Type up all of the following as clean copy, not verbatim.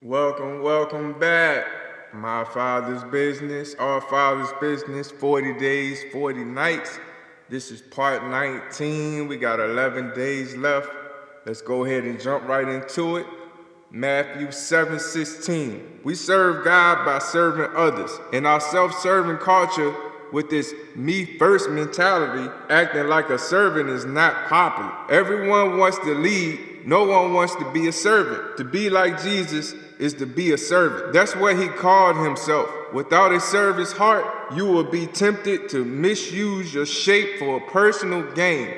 Welcome back. My Father's Business, Our Father's Business, 40 Days, 40 Nights. This is part 19. We got 11 days left. Let's go ahead and jump right into it. Matthew 7:16. We serve God by serving others. In our self-serving culture, with this me-first mentality, acting like a servant is not popular. Everyone wants to lead. No one wants to be a servant. To be like Jesus is to be a servant. That's what he called himself. Without a servant's heart, you will be tempted to misuse your shape for a personal gain.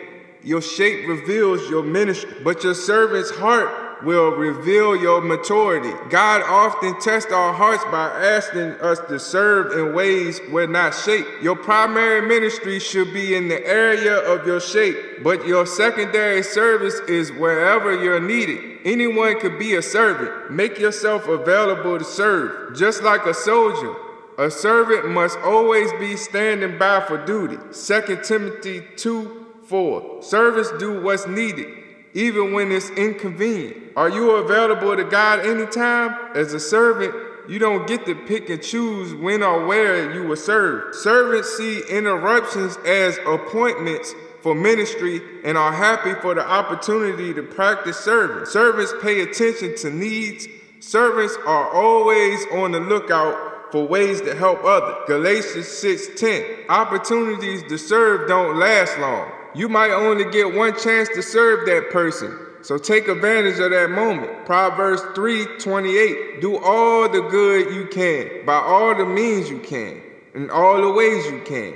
Your shape reveals your ministry, but your servant's heart will reveal your maturity. God often tests our hearts by asking us to serve in ways we're not shaped. Your primary ministry should be in the area of your shape, but your secondary service is wherever you're needed. Anyone could be a servant. Make yourself available to serve. Just like a soldier, a servant must always be standing by for duty. 2 Timothy 2:4. Servants do what's needed, even when it's inconvenient. Are you available to God anytime? As a servant, you don't get to pick and choose when or where you will serve. Servants see interruptions as appointments for ministry and are happy for the opportunity to practice serving. Servants pay attention to needs. Servants are always on the lookout for ways to help others. Galatians 6:10. Opportunities to serve don't last long. You might only get one chance to serve that person, so take advantage of that moment. Proverbs 3:28. Do all the good you can, by all the means you can, in all the ways you can,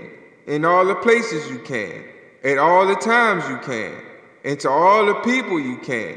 in all the places you can, at all the times you can, and to all the people you can,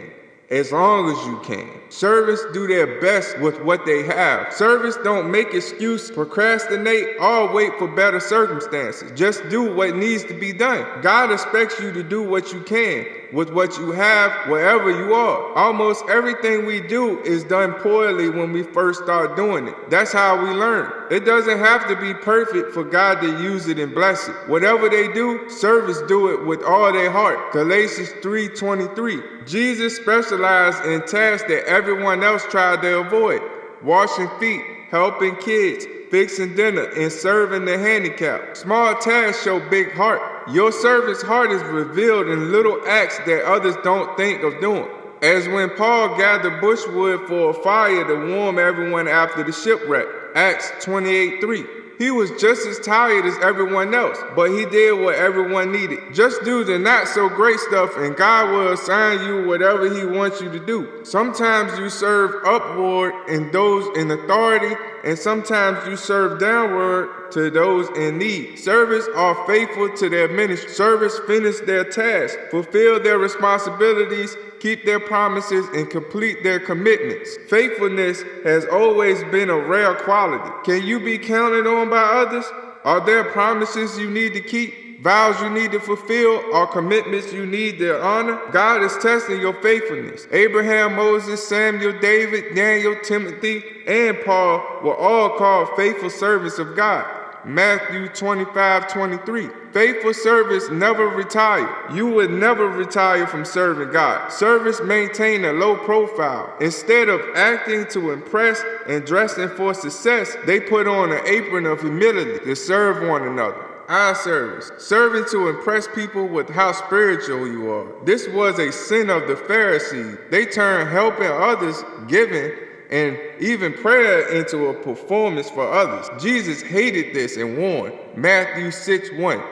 as long as you can. Servants do their best with what they have. Servants don't make excuses, procrastinate, or wait for better circumstances. Just do what needs to be done. God expects you to do what you can with what you have wherever you are. Almost everything we do is done poorly when we first start doing it. That's how we learn. It doesn't have to be perfect for God to use it and bless it. Whatever they do, servants do it with all their heart. Galatians 3:23. Jesus specialized in tasks that everyone else tried to avoid: washing feet, helping kids, fixing dinner, and serving the handicapped. Small tasks show big heart. Your servant's heart is revealed in little acts that others don't think of doing. As when Paul gathered bushwood for a fire to warm everyone after the shipwreck. Acts 28:3. He was just as tired as everyone else, but he did what everyone needed. Just do the not so great stuff and God will assign you whatever he wants you to do. Sometimes you serve upward in those in authority, and sometimes you serve downward to those in need. Servants are faithful to their ministry. Servants finish their tasks, fulfill their responsibilities, keep their promises, and complete their commitments. Faithfulness has always been a rare quality. Can you be counted on by others? Are there promises you need to keep, vows you need to fulfill, or commitments you need to honor? God is testing your faithfulness. Abraham, Moses, Samuel, David, Daniel, Timothy, and Paul were all called faithful servants of God. Matthew 25:23. Faithful servants never retire. You would never retire from serving God. Servants maintain a low profile. Instead of acting to impress and dressing for success, they put on an apron of humility to serve one another. Eye service. Serving to impress people with how spiritual you are. This was a sin of the Pharisees. They turned helping others, giving, and even prayer into a performance for others. Jesus hated this and warned. Matthew 6:1.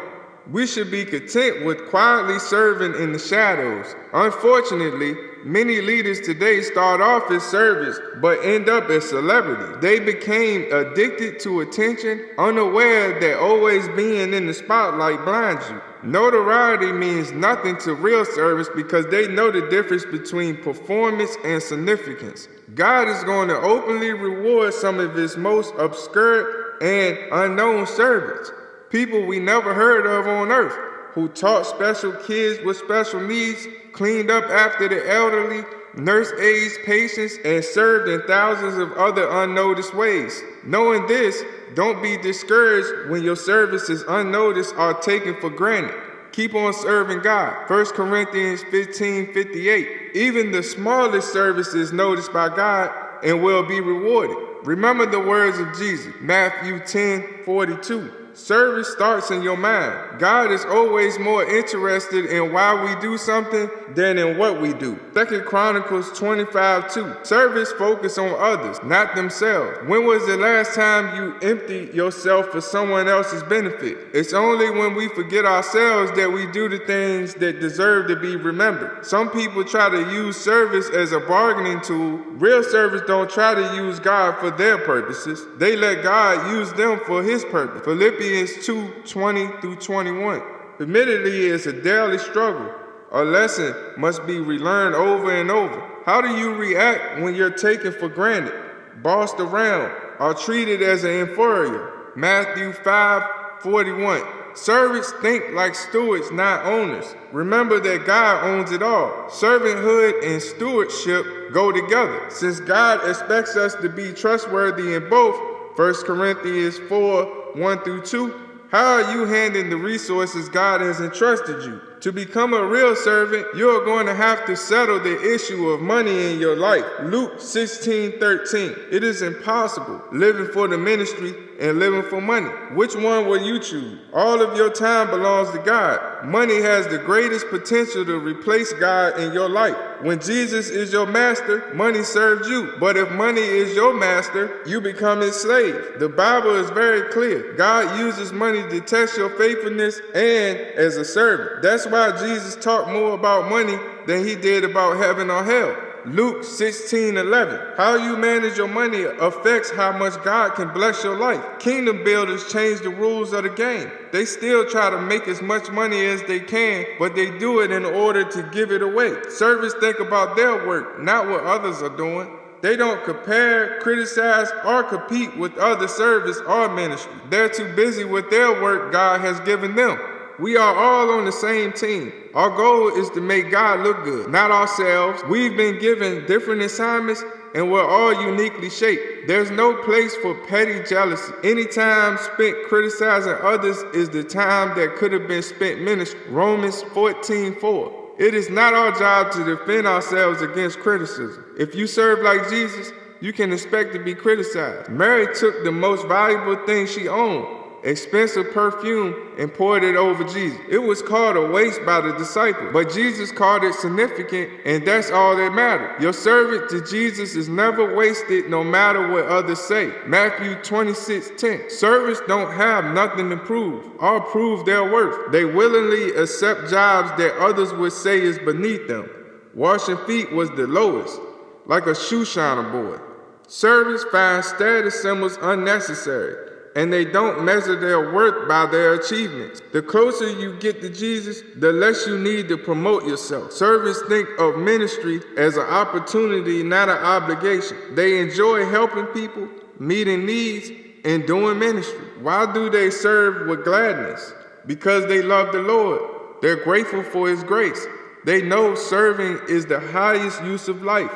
We should be content with quietly serving in the shadows. Unfortunately, many leaders today start off as servants but end up as celebrities. They became addicted to attention, unaware that always being in the spotlight blinds you. Notoriety means nothing to real servants because they know the difference between performance and significance. God is going to openly reward some of his most obscure and unknown servants. People we never heard of on earth, who taught special kids with special needs, cleaned up after the elderly, nursed aged patients, and served in thousands of other unnoticed ways. Knowing this, don't be discouraged when your service is unnoticed or taken for granted. Keep on serving God. 1 Corinthians 15:58. Even the smallest service is noticed by God and will be rewarded. Remember the words of Jesus, Matthew 10:42. Service starts in your mind. God is always more interested in why we do something than in what we do. 2 Chronicles 25:2. Service focus on others, not themselves. When was the last time you emptied yourself for someone else's benefit? It's only when we forget ourselves that we do the things that deserve to be remembered. Some people try to use service as a bargaining tool. Real service don't try to use God for their purposes. They let God use them for his purpose. Philippians 2:20-21. Admittedly, it's a daily struggle. A lesson must be relearned over and over. How do you react when you're taken for granted, bossed around, or treated as an inferior? Matthew 5:41. Servants think like stewards, not owners. Remember that God owns it all. Servanthood and stewardship go together. Since God expects us to be trustworthy in both, 1 Corinthians 4:1-2, how are you handling the resources God has entrusted you? To become a real servant, you're going to have to settle the issue of money in your life. Luke 16:13. It is impossible living for the ministry and living for money. Which one will you choose? All of your time belongs to God. Money has the greatest potential to replace God in your life. When Jesus is your master, money serves you. But if money is your master, you become his slave. The Bible is very clear. God uses money to test your faithfulness and as a servant. That's why Jesus talked more about money than he did about heaven or hell. Luke 16:11. How you manage your money affects how much God can bless your life. Kingdom builders change the rules of the game. They still try to make as much money as they can, but they do it in order to give it away. Servants think about their work, not what others are doing. They don't compare, criticize, or compete with other service or ministry. They're too busy with their work God has given them. We are all on the same team. Our goal is to make God look good, not ourselves. We've been given different assignments and we're all uniquely shaped. There's no place for petty jealousy. Any time spent criticizing others is the time that could have been spent ministry. Romans 14:4. It is not our job to defend ourselves against criticism. If you serve like Jesus, you can expect to be criticized. Mary took the most valuable thing she owned, expensive perfume, and poured it over Jesus. It was called a waste by the disciples, but Jesus called it significant, and that's all that mattered. Your service to Jesus is never wasted no matter what others say. Matthew 26:10. Servants don't have nothing to prove or prove their worth. They willingly accept jobs that others would say is beneath them. Washing feet was the lowest, like a shoe shiner boy. Servants find status symbols unnecessary, and they don't measure their worth by their achievements. The closer you get to Jesus, the less you need to promote yourself. Servants think of ministry as an opportunity, not an obligation. They enjoy helping people, meeting needs, and doing ministry. Why do they serve with gladness? Because they love the Lord. They're grateful for his grace. They know serving is the highest use of life,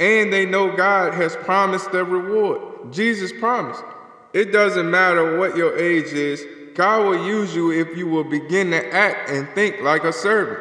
and they know God has promised a reward. Jesus promised. It doesn't matter what your age is, God will use you if you will begin to act and think like a servant.